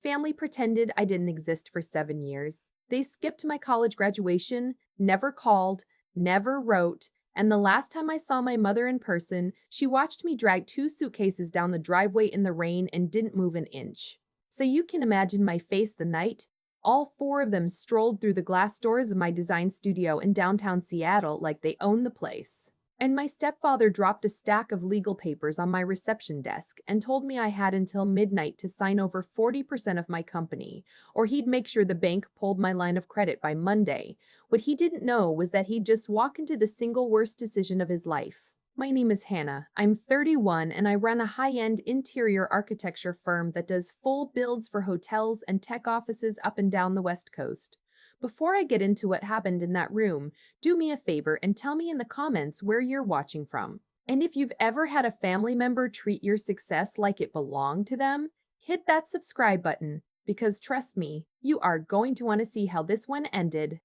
Family pretended I didn't exist for 7 years. They skipped my college graduation, never called, never wrote, and the last time I saw my mother in person, she watched me drag two suitcases down the driveway in the rain and didn't move an inch. So you can imagine my face the night. All four of them strolled through the glass doors of my design studio in downtown Seattle like they owned the place. And my stepfather dropped a stack of legal papers on my reception desk and told me I had until midnight to sign over 40% of my company, or he'd make sure the bank pulled my line of credit by Monday. What he didn't know was that he'd just walk into the single worst decision of his life. My name is Hannah. I'm 31 and I run a high-end interior architecture firm that does full builds for hotels and tech offices up and down the West Coast. Before I get into what happened in that room, do me a favor and tell me in the comments where you're watching from. And if you've ever had a family member treat your success like it belonged to them, hit that subscribe button, because trust me, you are going to want to see how this one ended.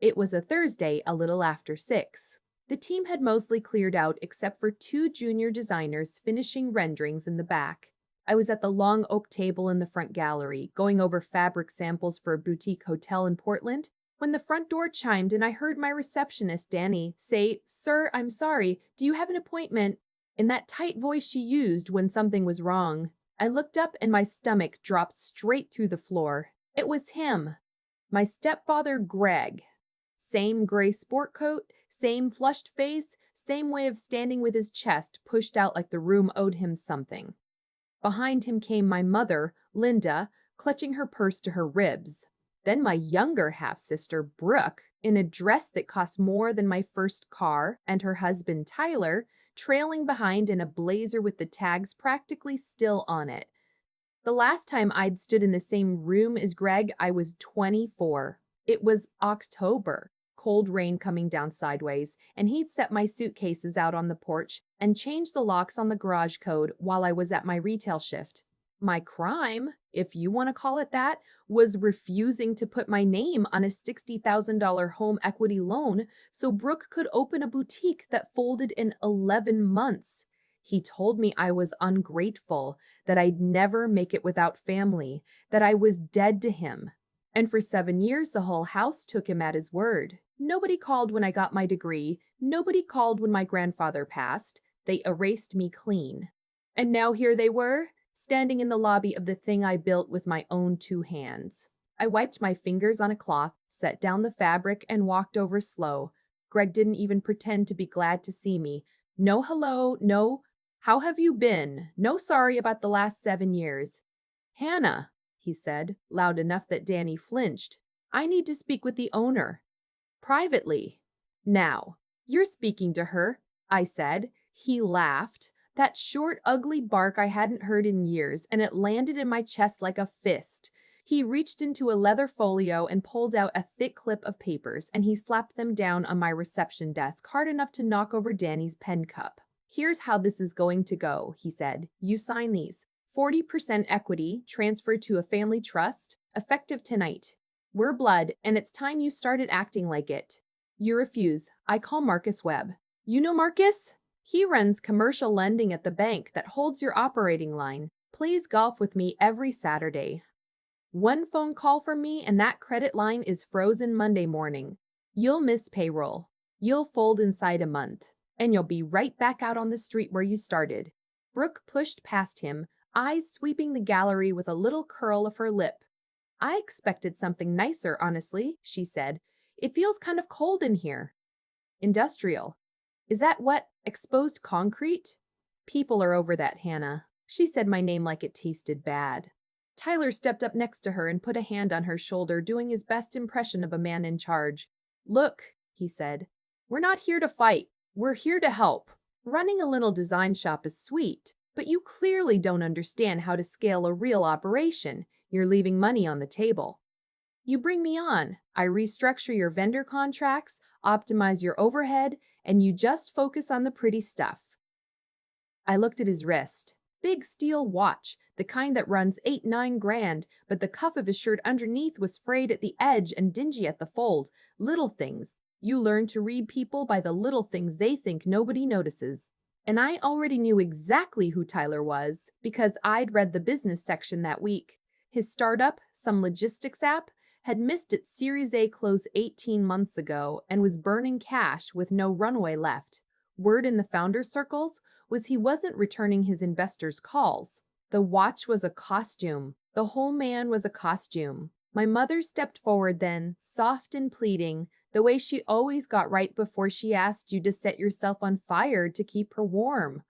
It was a Thursday, a little after 6. The team had mostly cleared out except for two junior designers finishing renderings in the back. I was at the long oak table in the front gallery, going over fabric samples for a boutique hotel in Portland, when the front door chimed and I heard my receptionist, Danny, say, "Sir, I'm sorry, do you have an appointment?" in that tight voice she used when something was wrong. I looked up and my stomach dropped straight through the floor. It was him, my stepfather, Greg. Same gray sport coat, same flushed face, same way of standing with his chest pushed out like the room owed him something. Behind him came my mother, Linda, clutching her purse to her ribs. Then my younger half-sister, Brooke, in a dress that cost more than my first car, and her husband, Tyler, trailing behind in a blazer with the tags practically still on it. The last time I'd stood in the same room as Greg, I was 24. It was October, cold rain coming down sideways, and he'd set my suitcases out on the porch and changed the locks on the garage code while I was at my retail shift. My crime, if you want to call it that, was refusing to put my name on a $60,000 home equity loan so Brooke could open a boutique that folded in 11 months. He told me I was ungrateful, that I'd never make it without family, that I was dead to him. And for 7 years, the whole house took him at his word. Nobody called when I got my degree. Nobody called when my grandfather passed. They erased me clean. And now here they were, standing in the lobby of the thing I built with my own two hands. I wiped my fingers on a cloth, set down the fabric, and walked over slow. Greg didn't even pretend to be glad to see me. No hello, no, how have you been? No sorry about the last 7 years. Hannah, he said, loud enough that Danny flinched. I need to speak with the owner. Privately. Now, you're speaking to her, I said. He laughed. That short, ugly bark I hadn't heard in years, and it landed in my chest like a fist. He reached into a leather folio and pulled out a thick clip of papers, and he slapped them down on my reception desk hard enough to knock over Danny's pen cup. Here's how this is going to go, he said. You sign these. 40% equity transferred to a family trust, effective tonight. We're blood, and it's time you started acting like it. You refuse. I call Marcus Webb. You know Marcus? He runs commercial lending at the bank that holds your operating line. Plays golf with me every Saturday. One phone call from me and that credit line is frozen Monday morning. You'll miss payroll. You'll fold inside a month. And you'll be right back out on the street where you started. Brooke pushed past him, eyes sweeping the gallery with a little curl of her lip. I expected something nicer, honestly, she said. It feels kind of cold in here. Industrial. Is that what? Exposed concrete? People are over that, Hannah. She said my name like it tasted bad. Tyler stepped up next to her and put a hand on her shoulder, doing his best impression of a man in charge. Look, he said, we're not here to fight. We're here to help. Running a little design shop is sweet, but you clearly don't understand how to scale a real operation. You're leaving money on the table. You bring me on. I restructure your vendor contracts, optimize your overhead, and you just focus on the pretty stuff. I looked at his wrist. Big steel watch, the kind that runs 8-9 grand, but the cuff of his shirt underneath was frayed at the edge and dingy at the fold. Little things. You learn to read people by the little things they think nobody notices. And I already knew exactly who Tyler was because I'd read the business section that week. His startup, some logistics app, had missed its Series A close 18 months ago and was burning cash with no runway left. Word in the founder circles was he wasn't returning his investors' calls. The watch was a costume. The whole man was a costume. My mother stepped forward then, soft and pleading, the way she always got right before she asked you to set yourself on fire to keep her warm.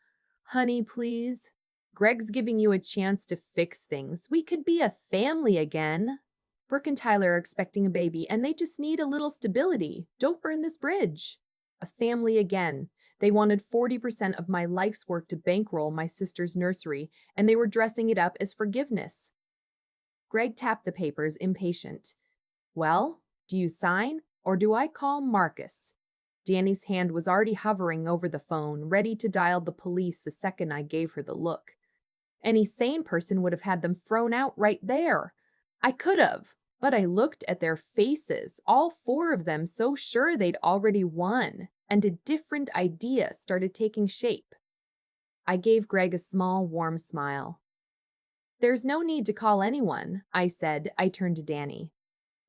Honey, please. Greg's giving you a chance to fix things. We could be a family again. Brooke and Tyler are expecting a baby, and they just need a little stability. Don't burn this bridge. A family again. They wanted 40% of my life's work to bankroll my sister's nursery, and they were dressing it up as forgiveness. Greg tapped the papers, impatient. Well, do you sign, or do I call Marcus? Danny's hand was already hovering over the phone, ready to dial the police the second I gave her the look. Any sane person would have had them thrown out right there. I could have, but I looked at their faces, all four of them so sure they'd already won, and a different idea started taking shape. I gave Greg a small, warm smile. There's no need to call anyone, I said. I turned to Danny.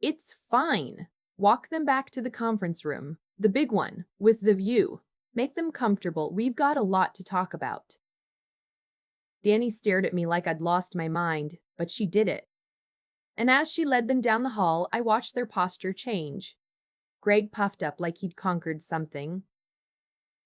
It's fine. Walk them back to the conference room, the big one, with the view. Make them comfortable. We've got a lot to talk about. Danny stared at me like I'd lost my mind, but she did it. And as she led them down the hall, I watched their posture change. Greg puffed up like he'd conquered something.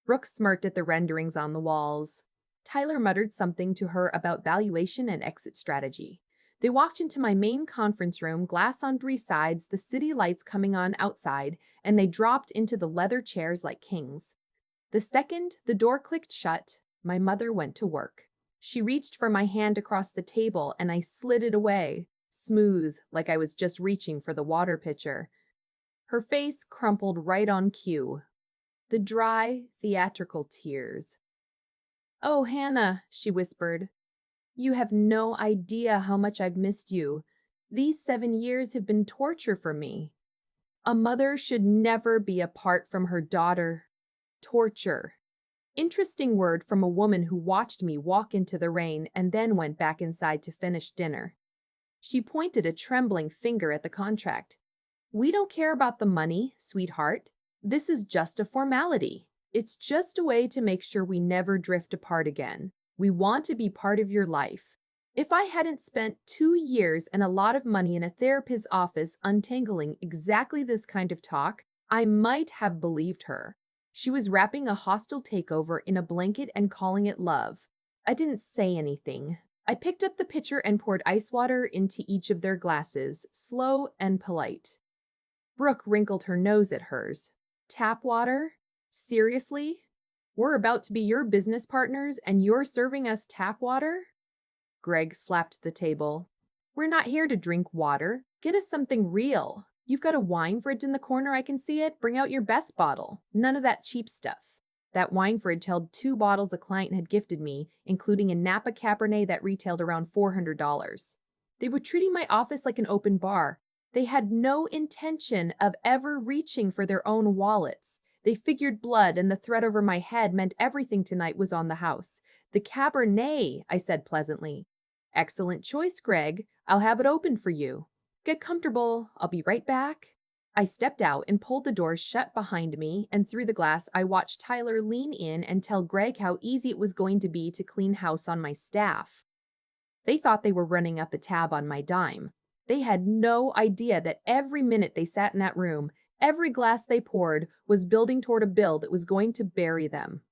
Brooke smirked at the renderings on the walls. Tyler muttered something to her about valuation and exit strategy. They walked into my main conference room, glass on three sides, the city lights coming on outside, and they dropped into the leather chairs like kings. The second the door clicked shut, my mother went to work. She reached for my hand across the table, and I slid it away, smooth, like I was just reaching for the water pitcher. Her face crumpled right on cue. The dry, theatrical tears. "Oh, Hannah," she whispered. "You have no idea how much I've missed you. These 7 years have been torture for me. A mother should never be apart from her daughter. Torture." Interesting word from a woman who watched me walk into the rain and then went back inside to finish dinner. She pointed a trembling finger at the contract. "We don't care about the money, sweetheart. This is just a formality. It's just a way to make sure we never drift apart again. We want to be part of your life." If I hadn't spent 2 years and a lot of money in a therapist's office untangling exactly this kind of talk, I might have believed her. She was wrapping a hostile takeover in a blanket and calling it love. I didn't say anything. I picked up the pitcher and poured ice water into each of their glasses, slow and polite. Brooke wrinkled her nose at hers. Tap water? Seriously? We're about to be your business partners and you're serving us tap water? Greg slapped the table. "We're not here to drink water. Get us something real. You've got a wine fridge in the corner, I can see it. Bring out your best bottle. None of that cheap stuff." That wine fridge held 2 bottles a client had gifted me, including a Napa Cabernet that retailed around $400. They were treating my office like an open bar. They had no intention of ever reaching for their own wallets. They figured blood and the threat over my head meant everything tonight was on the house. "The Cabernet," I said pleasantly. "Excellent choice, Greg. I'll have it open for you. Get comfortable. I'll be right back." I stepped out and pulled the door shut behind me, and through the glass I watched Tyler lean in and tell Greg how easy it was going to be to clean house on my staff. They thought they were running up a tab on my dime. They had no idea that every minute they sat in that room, every glass they poured was building toward a bill that was going to bury them.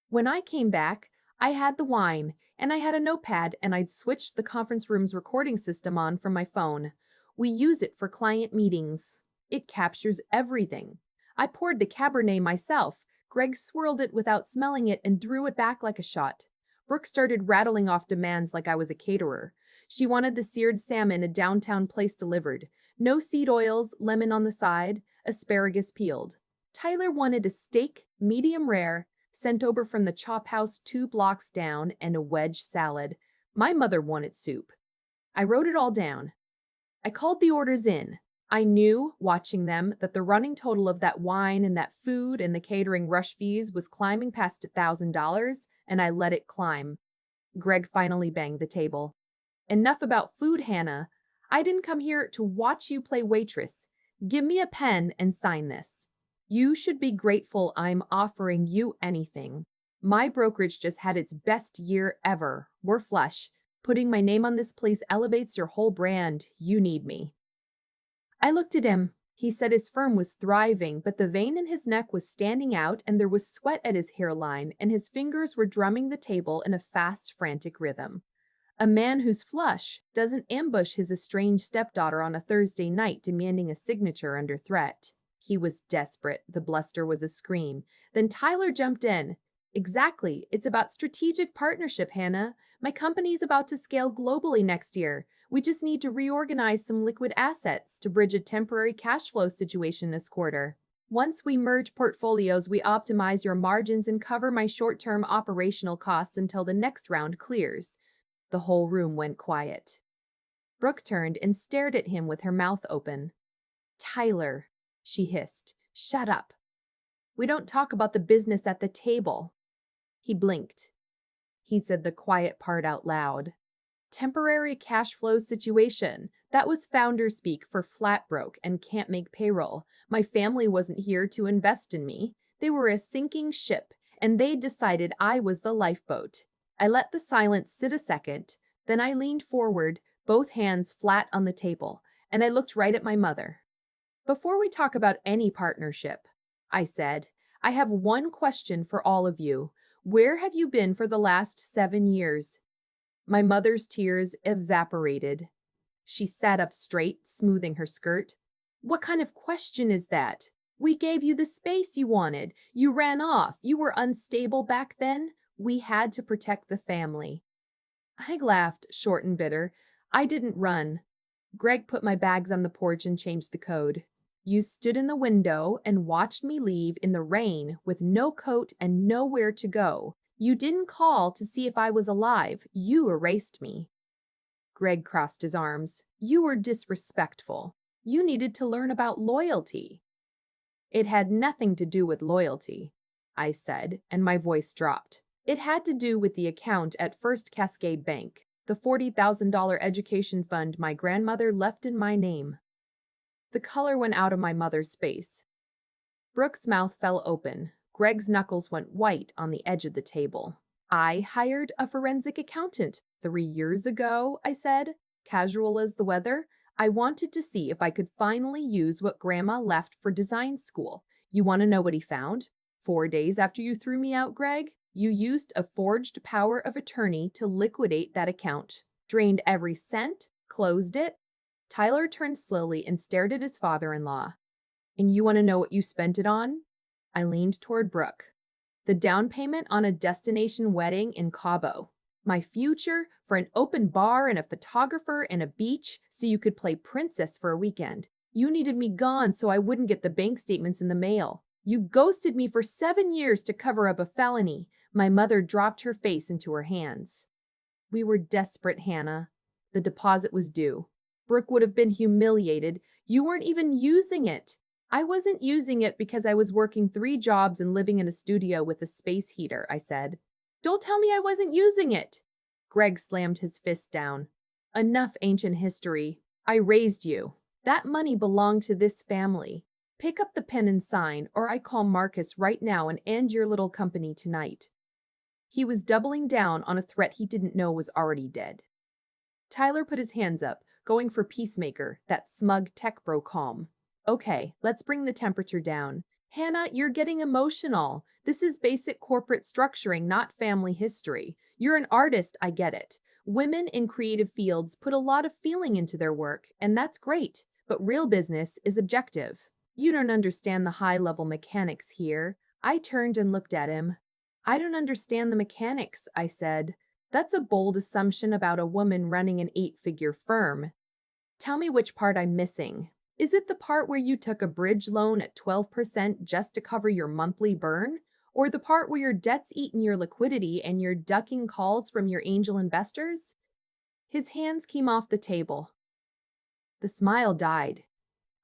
When I came back, I had the wine, and I had a notepad, and I'd switched the conference room's recording system on from my phone. We use it for client meetings. It captures everything. I poured the Cabernet myself. Greg swirled it without smelling it and drew it back like a shot. Brooke started rattling off demands like I was a caterer. She wanted the seared salmon a downtown place delivered. No seed oils, lemon on the side, asparagus peeled. Tyler wanted a steak, medium rare, sent over from the chop house 2 blocks down, and a wedge salad. My mother wanted soup. I wrote it all down. I called the orders in. I knew, watching them, that the running total of that wine and that food and the catering rush fees was climbing past $1,000, and I let it climb. Greg finally banged the table. Enough about food, Hannah. I didn't come here to watch you play waitress. Give me a pen and sign this. You should be grateful I'm offering you anything. My brokerage just had its best year ever. We're flush. Putting my name on this place elevates your whole brand. You need me. I looked at him. He said his firm was thriving, but the vein in his neck was standing out and there was sweat at his hairline, and his fingers were drumming the table in a fast, frantic rhythm. A man who's flush doesn't ambush his estranged stepdaughter on a Thursday night demanding a signature under threat. He was desperate. The bluster was a scream. Then Tyler jumped in. Exactly. It's about strategic partnership, Hannah. My company's about to scale globally next year. We just need to reorganize some liquid assets to bridge a temporary cash flow situation this quarter. Once we merge portfolios, we optimize your margins and cover my short-term operational costs until the next round clears. The whole room went quiet. Brooke turned and stared at him with her mouth open. Tyler, she hissed, shut up. We don't talk about the business at the table. He blinked. He said the quiet part out loud. Temporary cash flow situation. That was founder speak for flat broke and can't make payroll. My family wasn't here to invest in me. They were a sinking ship, and they decided I was the lifeboat. I let the silence sit a second, then I leaned forward, both hands flat on the table, and I looked right at my mother. Before we talk about any partnership, I said, I have one question for all of you. Where have you been for the last 7 years? My mother's tears evaporated. She sat up straight, smoothing her skirt. What kind of question is that? We gave you the space you wanted. You ran off. You were unstable back then. We had to protect the family. I laughed, short and bitter. I didn't run. Greg put my bags on the porch and changed the code. You stood in the window and watched me leave in the rain with no coat and nowhere to go. You didn't call to see if I was alive. You erased me. Greg crossed his arms. You were disrespectful. You needed to learn about loyalty. It had nothing to do with loyalty, I said, and my voice dropped. It had to do with the account at First Cascade Bank, the $40,000 education fund my grandmother left in my name. The color went out of my mother's face. Brooke's mouth fell open. Greg's knuckles went white on the edge of the table. I hired a forensic accountant 3 years ago, I said, casual as the weather. I wanted to see if I could finally use what Grandma left for design school. You want to know what he found? 4 days after you threw me out, Greg, you used a forged power of attorney to liquidate that account. Drained every cent, closed it. Tyler turned slowly and stared at his father-in-law. And you want to know what you spent it on? I leaned toward Brooke. The down payment on a destination wedding in Cabo. My future for an open bar and a photographer and a beach so you could play princess for a weekend. You needed me gone so I wouldn't get the bank statements in the mail. You ghosted me for 7 years to cover up a felony. My mother dropped her face into her hands. We were desperate, Hannah. The deposit was due. Brooke would have been humiliated. You weren't even using it. I wasn't using it because I was working 3 jobs and living in a studio with a space heater, I said. Don't tell me I wasn't using it. Greg slammed his fist down. Enough ancient history. I raised you. That money belonged to this family. Pick up the pen and sign, or I call Marcus right now and end your little company tonight. He was doubling down on a threat he didn't know was already dead. Tyler put his hands up, going for peacemaker, that smug tech bro calm. Okay, let's bring the temperature down. Hannah, you're getting emotional. This is basic corporate structuring, not family history. You're an artist, I get it. Women in creative fields put a lot of feeling into their work, and that's great, but real business is objective. You don't understand the high-level mechanics here. I turned and looked at him. I don't understand the mechanics, I said. That's a bold assumption about a woman running an 8-figure firm. Tell me which part I'm missing. Is it the part where you took a bridge loan at 12% just to cover your monthly burn? Or the part where your debt's eaten your liquidity and you're ducking calls from your angel investors? His hands came off the table. The smile died.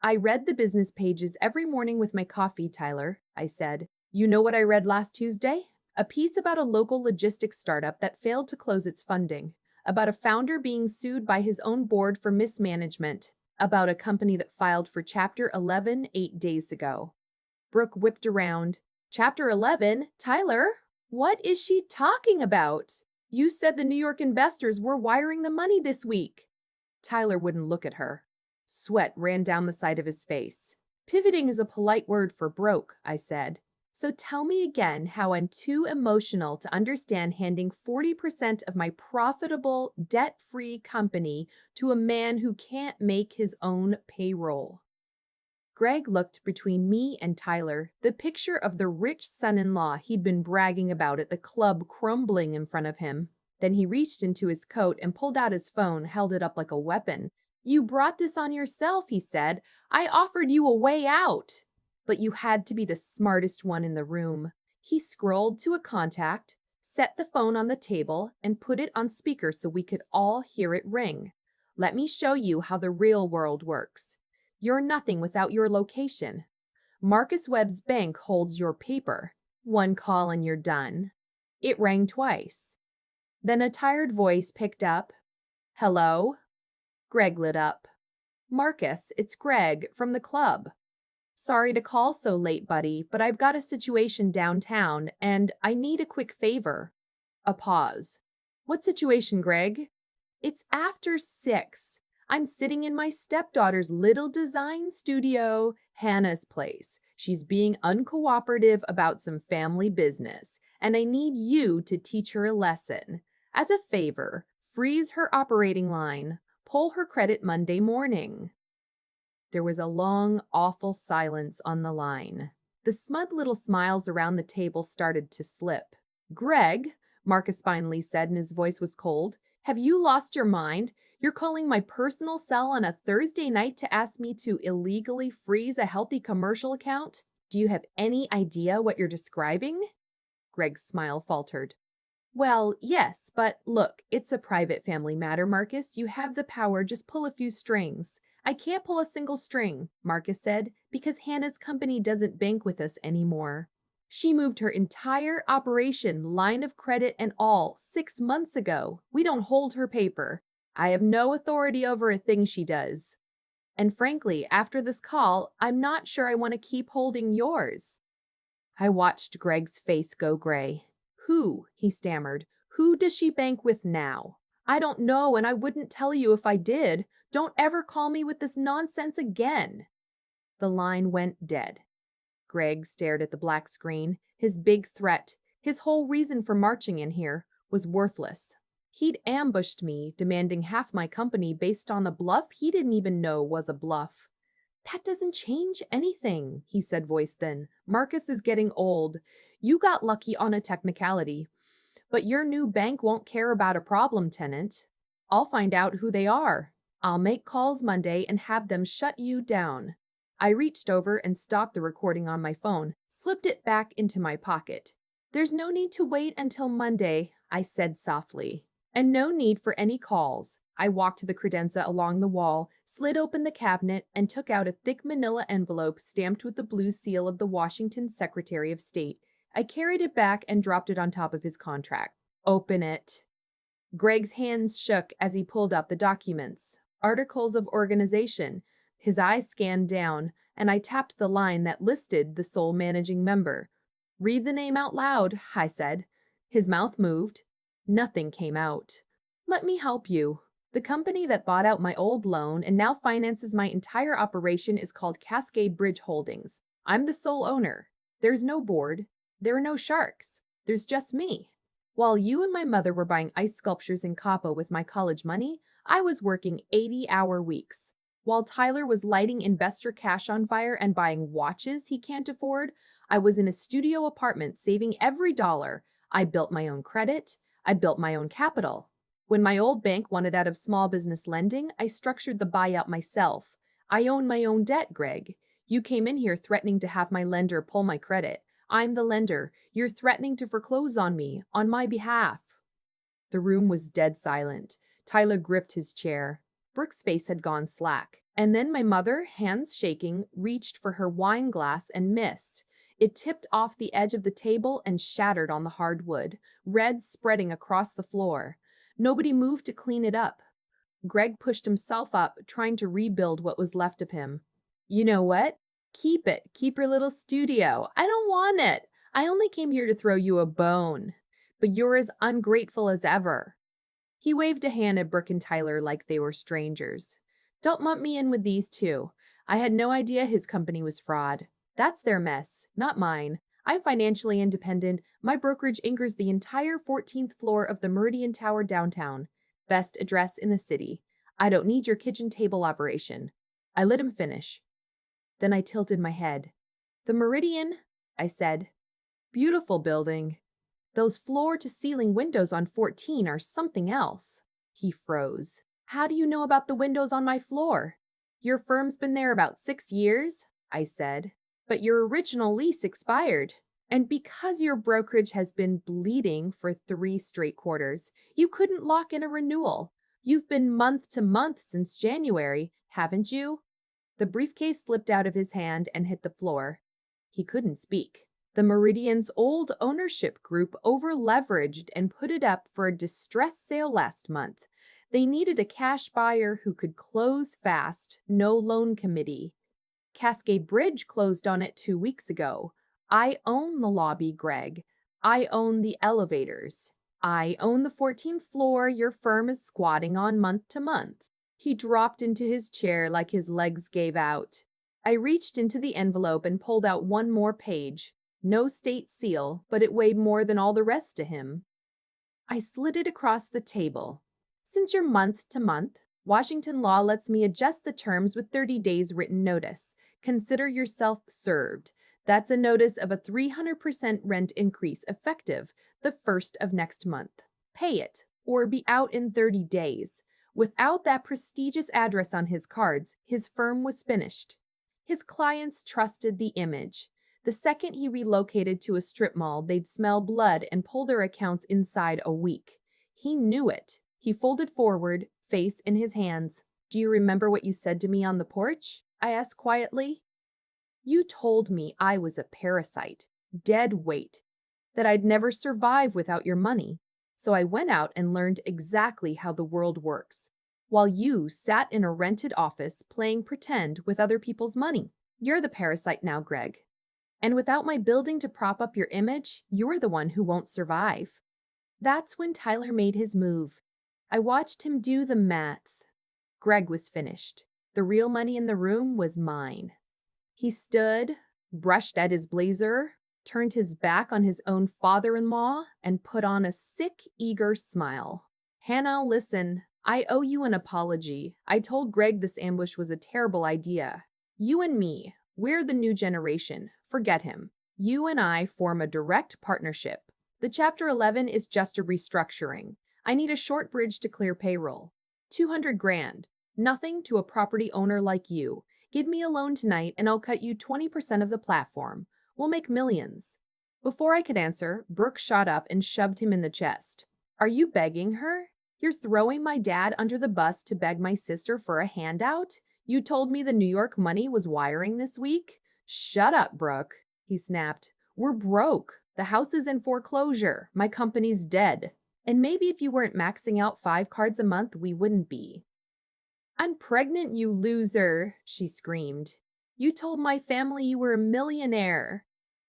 I read the business pages every morning with my coffee, Tyler, I said. You know what I read last Tuesday? A piece about a local logistics startup that failed to close its funding. about a founder being sued by his own board for mismanagement, about a company that filed for Chapter 11 8 days ago. Brooke whipped around. Chapter 11? Tyler? What is she talking about? You said the New York investors were wiring the money this week. Tyler wouldn't look at her. Sweat ran down the side of his face. Pivoting is a polite word for broke, I said. So tell me again how I'm too emotional to understand handing 40% of my profitable, debt-free company to a man who can't make his own payroll. Greg looked between me and Tyler, the picture of the rich son-in-law he'd been bragging about at the club crumbling in front of him. Then he reached into his coat and pulled out his phone, held it up like a weapon. You brought this on yourself, he said. I offered you a way out. But you had to be the smartest one in the room. He scrolled to a contact, set the phone on the table, and put it on speaker so we could all hear it ring. Let me show you how the real world works. You're nothing without your location. Marcus Webb's bank holds your paper. One call and you're done. It rang twice. Then a tired voice picked up. Hello? Greg lit up. Marcus, it's Greg from the club. Sorry to call so late, buddy, but I've got a situation downtown and I need a quick favor. A pause. What situation, Greg? It's after 6. I'm sitting in my stepdaughter's little design studio, Hannah's place. She's being uncooperative about some family business, and I need you to teach her a lesson. As a favor, freeze her operating line. Pull her credit Monday morning. There was a long, awful silence on the line. The smug little smiles around the table started to slip. Greg, Marcus finally said, and his voice was cold, have you lost your mind? You're calling my personal cell on a Thursday night to ask me to illegally freeze a healthy commercial account? Do you have any idea what you're describing? Greg's smile faltered. Well, yes, but look, it's a private family matter, Marcus. You have the power, just pull a few strings. I can't pull a single string, Marcus said, because Hannah's company doesn't bank with us anymore. She moved her entire operation, line of credit and all, 6 months ago. We don't hold her paper. I have no authority over a thing she does. And frankly, after this call, I'm not sure I want to keep holding yours. I watched Greg's face go gray. Who? He stammered. Who does she bank with now? I don't know, and I wouldn't tell you if I did. Don't ever call me with this nonsense again. The line went dead. Greg stared at the black screen. His big threat, his whole reason for marching in here, was worthless. He'd ambushed me, demanding half my company based on a bluff he didn't even know was a bluff. That doesn't change anything, he said, voice thin. Marcus is getting old. You got lucky on a technicality. But your new bank won't care about a problem tenant. I'll find out who they are. I'll make calls Monday and have them shut you down. I reached over and stopped the recording on my phone, slipped it back into my pocket. There's no need to wait until Monday, I said softly. And no need for any calls. I walked to the credenza along the wall, slid open the cabinet, and took out a thick manila envelope stamped with the blue seal of the Washington Secretary of State. I carried it back and dropped it on top of his contract. Open it. Greg's hands shook as he pulled out the documents. Articles of organization. His eyes scanned down, and I tapped the line that listed the sole managing member. Read the name out loud, I said. His mouth moved. Nothing came out. Let me help you. The company that bought out my old loan and now finances my entire operation is called Cascade Bridge Holdings. I'm the sole owner. There's no board. There are no sharks. There's just me. While you and my mother were buying ice sculptures in Capo with my college money, I was working 80-hour weeks. While Tyler was lighting investor cash on fire and buying watches he can't afford, I was in a studio apartment saving every dollar. I built my own credit. I built my own capital. When my old bank wanted out of small business lending, I structured the buyout myself. I own my own debt, Greg. You came in here threatening to have my lender pull my credit. I'm the lender. You're threatening to foreclose on me, on my behalf. The room was dead silent. Tyler gripped his chair. Brooke's face had gone slack. And then my mother, hands shaking, reached for her wine glass and missed. It tipped off the edge of the table and shattered on the hard wood, red spreading across the floor. Nobody moved to clean it up. Greg pushed himself up, trying to rebuild what was left of him. You know what? Keep it. Keep your little studio. I don't want it. I only came here to throw you a bone. But you're as ungrateful as ever. He waved a hand at Brooke and Tyler like they were strangers. Don't lump me in with these two. I had no idea his company was fraud. That's their mess, not mine. I'm financially independent. My brokerage anchors the entire 14th floor of the Meridian Tower downtown. Best address in the city. I don't need your kitchen table operation. I let him finish. Then I tilted my head. The Meridian, I said. Beautiful building. Those floor-to-ceiling windows on 14 are something else. He froze. How do you know about the windows on my floor? Your firm's been there about 6 years, I said. But your original lease expired. And because your brokerage has been bleeding for 3 straight quarters, you couldn't lock in a renewal. You've been month to month since January, haven't you? The briefcase slipped out of his hand and hit the floor. He couldn't speak. The Meridian's old ownership group over-leveraged and put it up for a distress sale last month. They needed a cash buyer who could close fast, no loan committee. Cascade Bridge closed on it 2 weeks ago. I own the lobby, Greg. I own the elevators. I own the 14th floor your firm is squatting on month to month. He dropped into his chair like his legs gave out. I reached into the envelope and pulled out one more page. No state seal, but it weighed more than all the rest to him. I slid it across the table. Since you're month to month, Washington law lets me adjust the terms with 30 days written notice. Consider yourself served. That's a notice of a 300% rent increase effective the 1st of next month. Pay it, or be out in 30 days. Without that prestigious address on his cards, his firm was finished. His clients trusted the image. The second he relocated to a strip mall, they'd smell blood and pull their accounts inside a week. He knew it. He folded forward, face in his hands. Do you remember what you said to me on the porch? I asked quietly. You told me I was a parasite, dead weight, that I'd never survive without your money. So I went out and learned exactly how the world works, while you sat in a rented office playing pretend with other people's money. You're the parasite now, Greg. And without my building to prop up your image, you're the one who won't survive. That's when Tyler made his move. I watched him do the math. Greg was finished. The real money in the room was mine. He stood, brushed at his blazer, turned his back on his own father-in-law, and put on a sick, eager smile. Hannah, listen, I owe you an apology. I told Greg this ambush was a terrible idea. You and me, we're the new generation. Forget him. You and I form a direct partnership. The Chapter 11 is just a restructuring. I need a short bridge to clear payroll. 200 grand. Nothing to a property owner like you. Give me a loan tonight and I'll cut you 20% of the platform. We'll make millions. Before I could answer, Brooke shot up and shoved him in the chest. Are you begging her? You're throwing my dad under the bus to beg my sister for a handout? You told me the New York money was wiring this week? Shut up, Brooke, he snapped. We're broke. The house is in foreclosure. My company's dead. And maybe if you weren't maxing out 5 cards a month, we wouldn't be. I'm pregnant, you loser, she screamed. You told my family you were a millionaire.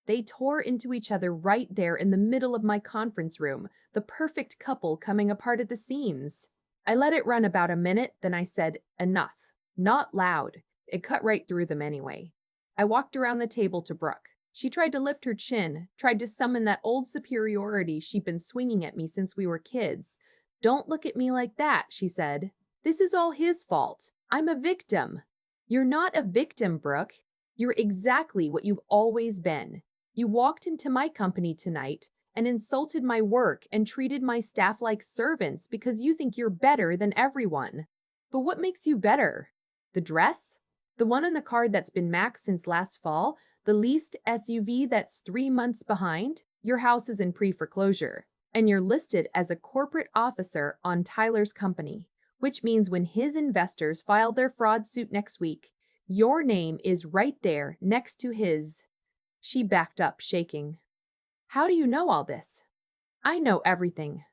They tore into each other right there in the middle of my conference room, the perfect couple coming apart at the seams. I let it run about a minute, then I said, enough. Not loud. It cut right through them anyway. I walked around the table to Brooke. She tried to lift her chin, tried to summon that old superiority she'd been swinging at me since we were kids. Don't look at me like that, she said. This is all his fault. I'm a victim. You're not a victim, Brooke. You're exactly what you've always been. You walked into my company tonight and insulted my work and treated my staff like servants because you think you're better than everyone. But what makes you better? The dress? The one on the card that's been maxed since last fall? The leased SUV that's 3 months behind? Your house is in pre-foreclosure, and you're listed as a corporate officer on Tyler's company, which means when his investors file their fraud suit next week, your name is right there next to his. She backed up, shaking. How do you know all this? I know everything.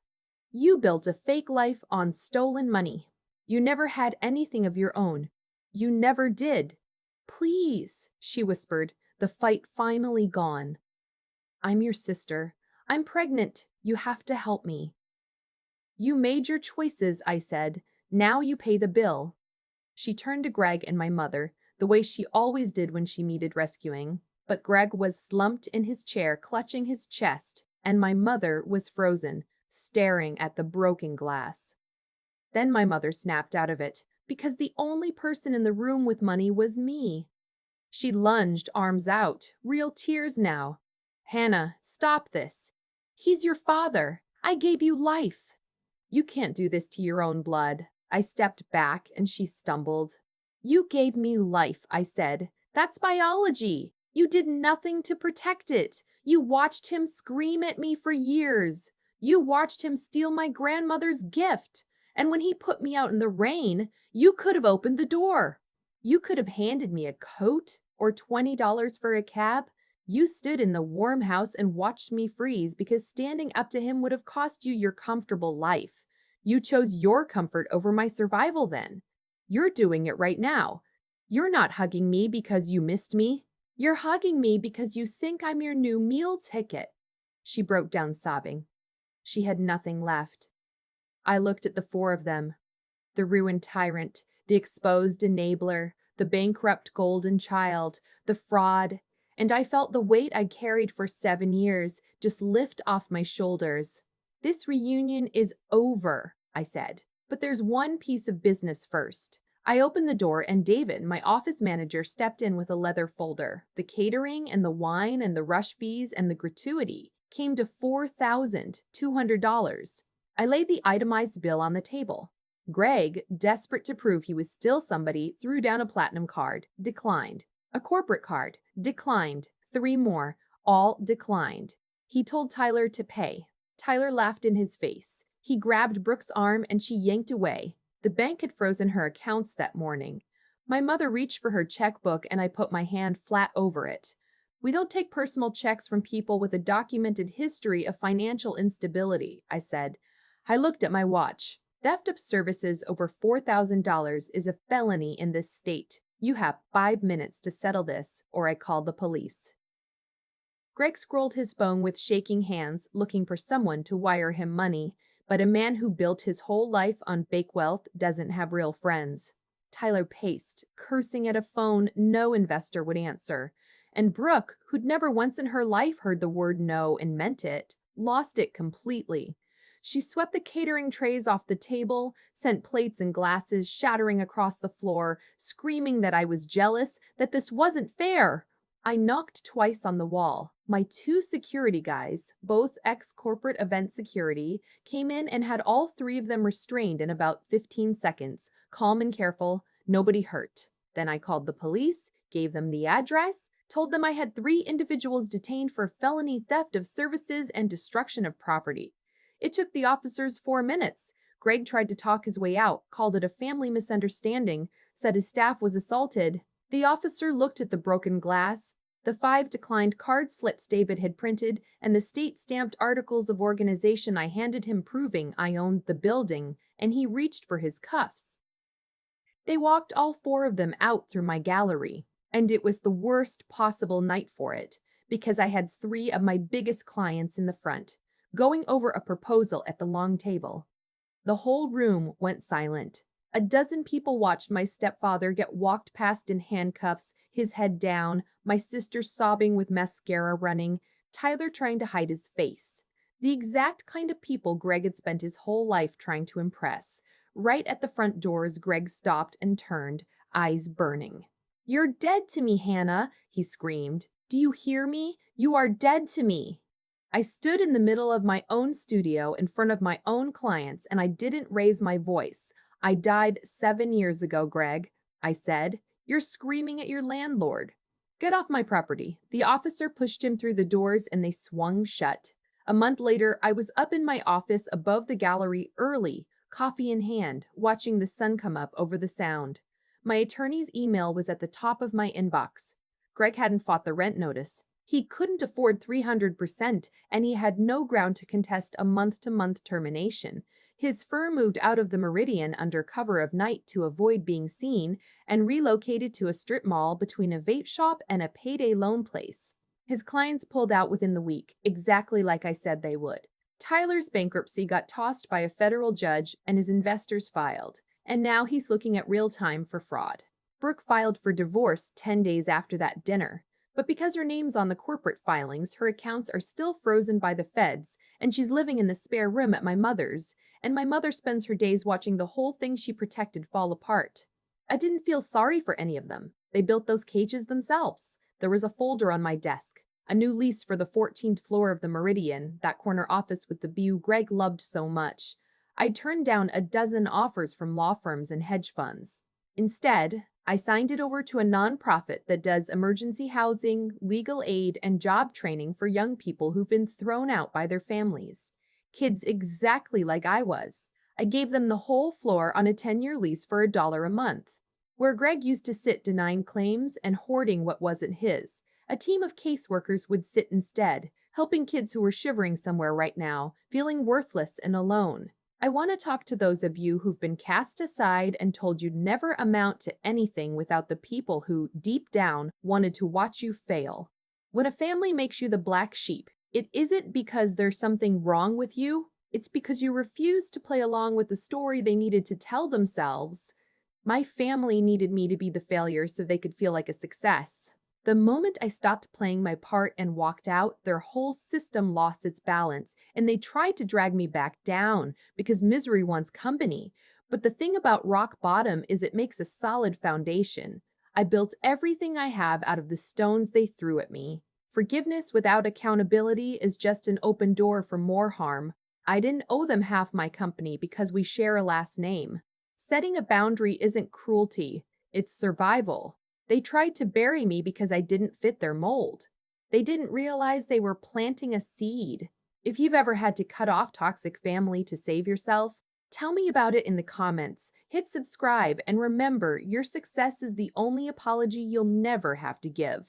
You built a fake life on stolen money. You never had anything of your own. You never did. Please, she whispered, the fight finally gone. I'm your sister. I'm pregnant. You have to help me. You made your choices, I said. Now you pay the bill. She turned to Greg and my mother, the way she always did when she needed rescuing. But Greg was slumped in his chair, clutching his chest, and my mother was frozen, staring at the broken glass. Then my mother snapped out of it, because the only person in the room with money was me. She lunged, arms out, real tears now. Hannah, stop this. He's your father. I gave you life. You can't do this to your own blood. I stepped back and she stumbled. You gave me life, I said. That's biology. You did nothing to protect it. You watched him scream at me for years. You watched him steal my grandmother's gift. And when he put me out in the rain, you could have opened the door. You could have handed me a coat or $20 for a cab. You stood in the warm house and watched me freeze because standing up to him would have cost you your comfortable life. You chose your comfort over my survival then. You're doing it right now. You're not hugging me because you missed me. You're hugging me because you think I'm your new meal ticket. She broke down sobbing. She had nothing left. I looked at the four of them. The ruined tyrant, the exposed enabler, the bankrupt golden child, the fraud, and I felt the weight I carried for 7 years just lift off my shoulders. This reunion is over, I said, but there's one piece of business first. I opened the door and David, my office manager, stepped in with a leather folder. The catering and the wine and the rush fees and the gratuity came to $4,200. I laid the itemized bill on the table. Greg, desperate to prove he was still somebody, threw down a platinum card, declined. A corporate card, declined. 3 more, all declined. He told Tyler to pay. Tyler laughed in his face. He grabbed Brooke's arm and she yanked away. The bank had frozen her accounts that morning. My mother reached for her checkbook and I put my hand flat over it. We don't take personal checks from people with a documented history of financial instability, I said. I looked at my watch. Theft of services over $4,000 is a felony in this state. You have 5 minutes to settle this, or I call the police. Greg scrolled his phone with shaking hands, looking for someone to wire him money, but a man who built his whole life on fake wealth doesn't have real friends. Tyler paced, cursing at a phone no investor would answer, and Brooke, who'd never once in her life heard the word no and meant it, lost it completely. She swept the catering trays off the table, sent plates and glasses shattering across the floor, screaming that I was jealous, that this wasn't fair. I knocked twice on the wall. My 2 security guys, both ex-corporate event security, came in and had all 3 of them restrained in about 15 seconds, calm and careful, nobody hurt. Then I called the police, gave them the address, told them I had 3 individuals detained for felony theft of services and destruction of property. It took the officers 4 minutes. Greg tried to talk his way out, called it a family misunderstanding, said his staff was assaulted. The officer looked at the broken glass, the 5 declined card slips David had printed, and the state-stamped articles of organization I handed him proving I owned the building, and he reached for his cuffs. They walked all 4 of them out through my gallery, and it was the worst possible night for it, because I had 3 of my biggest clients in the front, going over a proposal at the long table. The whole room went silent. A dozen people watched my stepfather get walked past in handcuffs, his head down, my sister sobbing with mascara running, Tyler trying to hide his face. The exact kind of people Greg had spent his whole life trying to impress. Right at the front doors, Greg stopped and turned, eyes burning. "You're dead to me, Hannah," he screamed. "Do you hear me? You are dead to me." I stood in the middle of my own studio in front of my own clients and I didn't raise my voice. "I died 7 years ago, Greg," I said. "You're screaming at your landlord. Get off my property." The officer pushed him through the doors and they swung shut. A month later, I was up in my office above the gallery early, coffee in hand, watching the sun come up over the sound. My attorney's email was at the top of my inbox. Greg hadn't fought the rent notice. He couldn't afford 300%, and he had no ground to contest a month-to-month termination. His firm moved out of the Meridian under cover of night to avoid being seen and relocated to a strip mall between a vape shop and a payday loan place. His clients pulled out within the week, exactly like I said they would. Tyler's bankruptcy got tossed by a federal judge and his investors filed, and now he's looking at real time for fraud. Brooke filed for divorce 10 days after that dinner, but because her name's on the corporate filings, her accounts are still frozen by the feds, and she's living in the spare room at my mother's, and my mother spends her days watching the whole thing she protected fall apart. I didn't feel sorry for any of them. They built those cages themselves. There was a folder on my desk, a new lease for the 14th floor of the Meridian, that corner office with the view Greg loved so much. I turned down a dozen offers from law firms and hedge funds. Instead, I signed it over to a nonprofit that does emergency housing, legal aid, and job training for young people who've been thrown out by their families. Kids exactly like I was. I gave them the whole floor on a 10-year lease for $1 a month. Where Greg used to sit denying claims and hoarding what wasn't his, a team of caseworkers would sit instead, helping kids who were shivering somewhere right now, feeling worthless and alone. I want to talk to those of you who've been cast aside and told you'd never amount to anything without the people who, deep down, wanted to watch you fail. When a family makes you the black sheep, it isn't because there's something wrong with you, it's because you refuse to play along with the story they needed to tell themselves. My family needed me to be the failure so they could feel like a success. The moment I stopped playing my part and walked out, their whole system lost its balance, and they tried to drag me back down because misery wants company. But the thing about rock bottom is it makes a solid foundation. I built everything I have out of the stones they threw at me. Forgiveness without accountability is just an open door for more harm. I didn't owe them half my company because we share a last name. Setting a boundary isn't cruelty, it's survival. They tried to bury me because I didn't fit their mold. They didn't realize they were planting a seed. If you've ever had to cut off toxic family to save yourself, tell me about it in the comments. Hit subscribe and remember, your success is the only apology you'll never have to give.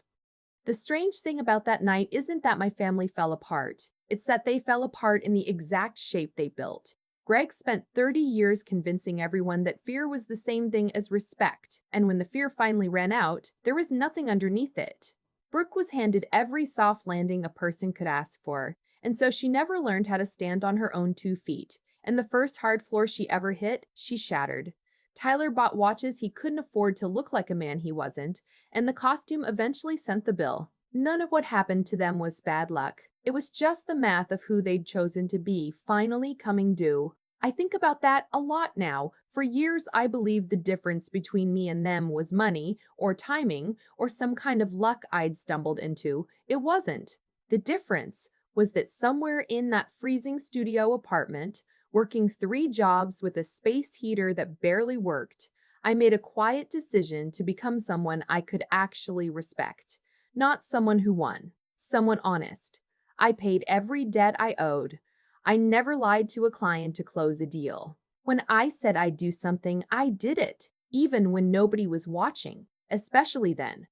The strange thing about that night isn't that my family fell apart. It's that they fell apart in the exact shape they built. Greg spent 30 years convincing everyone that fear was the same thing as respect, and when the fear finally ran out, there was nothing underneath it. Brooke was handed every soft landing a person could ask for, and so she never learned how to stand on her own 2 feet, and the first hard floor she ever hit, she shattered. Tyler bought watches he couldn't afford to look like a man he wasn't, and the costume eventually sent the bill. None of what happened to them was bad luck. It was just the math of who they'd chosen to be finally coming due. I think about that a lot now. For years, I believed the difference between me and them was money, or timing, or some kind of luck I'd stumbled into. It wasn't. The difference was that somewhere in that freezing studio apartment, working 3 jobs with a space heater that barely worked, I made a quiet decision to become someone I could actually respect. Not someone who won, someone honest. I paid every debt I owed. I never lied to a client to close a deal. When I said I'd do something, I did it, even when nobody was watching, especially then.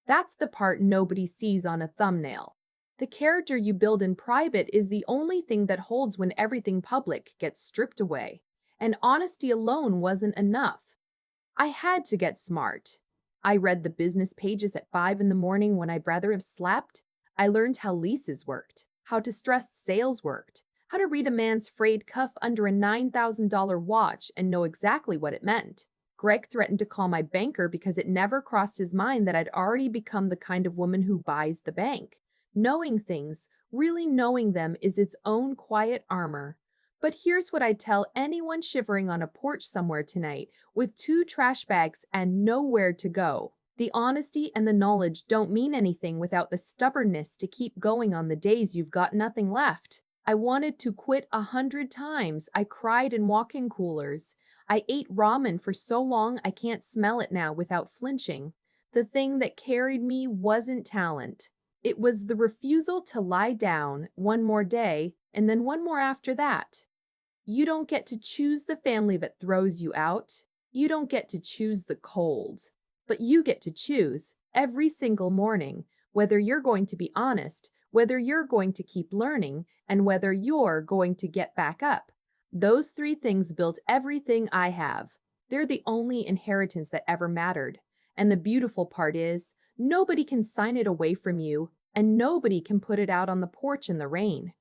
That's the part nobody sees on a thumbnail. The character you build in private is the only thing that holds when everything public gets stripped away. And honesty alone wasn't enough. I had to get smart. I read the business pages at 5 in the morning when I'd rather have slept. I learned how leases worked, how to stress sales worked, how to read a man's frayed cuff under a $9,000 watch and know exactly what it meant. Greg threatened to call my banker because it never crossed his mind that I'd already become the kind of woman who buys the bank. Knowing things, really knowing them, is its own quiet armor. But here's what I'd tell anyone shivering on a porch somewhere tonight with 2 trash bags and nowhere to go. The honesty and the knowledge don't mean anything without the stubbornness to keep going on the days you've got nothing left. I wanted to quit 100 times. I cried in walk-in coolers. I ate ramen for so long I can't smell it now without flinching. The thing that carried me wasn't talent. It was the refusal to lie down one more day and then one more after that. You don't get to choose the family that throws you out. You don't get to choose the cold. But you get to choose, every single morning, whether you're going to be honest, whether you're going to keep learning, and whether you're going to get back up. Those three things built everything I have. They're the only inheritance that ever mattered. And the beautiful part is, nobody can sign it away from you, and nobody can put it out on the porch in the rain.